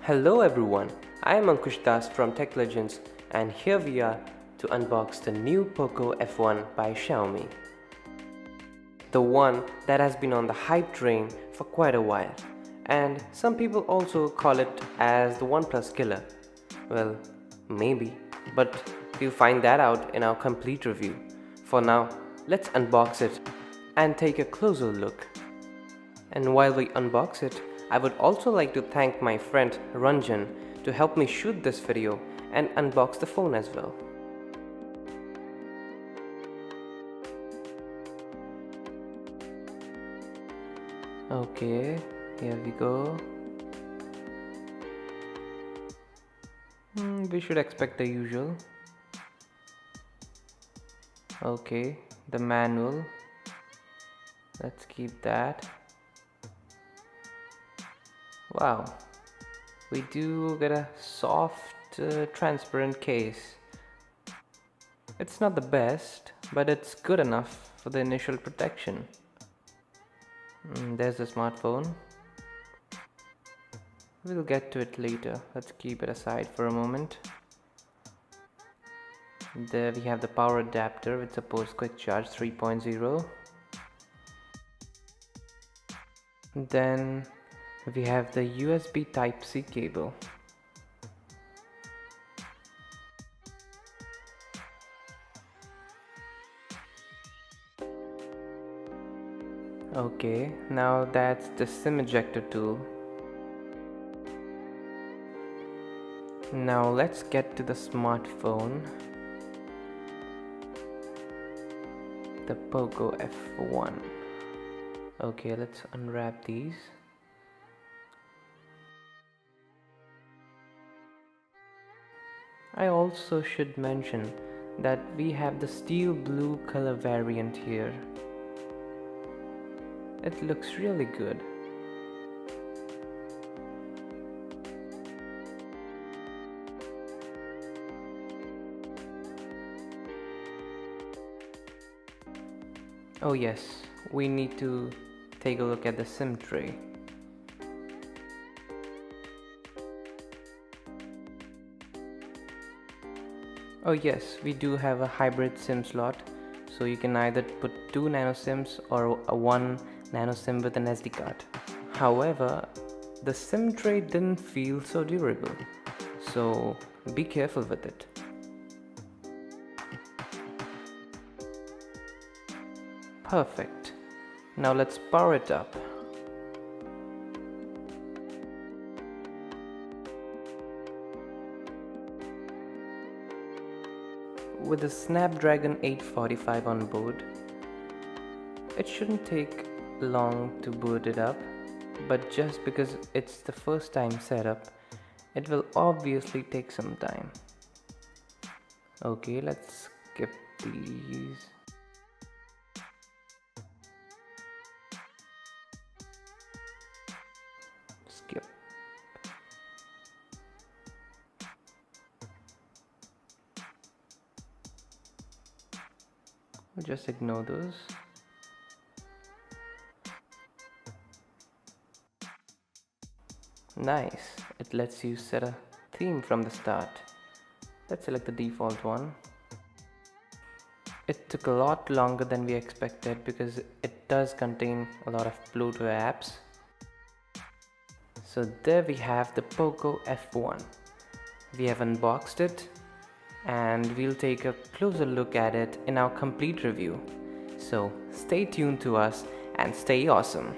Hello everyone, I am Ankush Das from Tech Legends and here we are to unbox the new Poco F1 by Xiaomi. The one that has been on the hype train for quite a while, and some people also call it as the OnePlus killer. Well, maybe, but we'll find that out in our complete review. For now, let's unbox it and take a closer look. And while we unbox it, I would also like to thank my friend Ranjan to help me shoot this video and unbox the phone as well. Okay, here we go. We should expect the usual. Okay, the manual. Let's keep that. Wow, we do get a soft, transparent case. It's not the best, but it's good enough for the initial protection. There's the smartphone. We'll get to it later. Let's keep it aside for a moment. There we have the power adapter which supports quick charge 3.0. Then we have the USB Type-C cable. Okay, now that's the SIM ejector tool. Now let's get to the smartphone. The Poco F1. Okay, let's unwrap these. I also should mention that we have the steel blue color variant here. It looks really good. Oh yes, we need to take a look at the SIM tray. Oh yes, we do have a hybrid SIM slot, so you can either put 2 nano SIMs or a 1 nano SIM with an SD card. However, the SIM tray didn't feel so durable, so be careful with it. Perfect. Now let's power it up. With the Snapdragon 845 on board, it shouldn't take long to boot it up, but just because it's the first time setup, it will obviously take some time. Okay, let's skip these. Skip. Just ignore those. Nice, it lets you set a theme from the start. Let's select the default one. It took a lot longer than we expected because it does contain a lot of Bluetooth apps. So there we have the Poco F1. We have unboxed it and we'll take a closer look at it in our complete review. So stay tuned to us and stay awesome.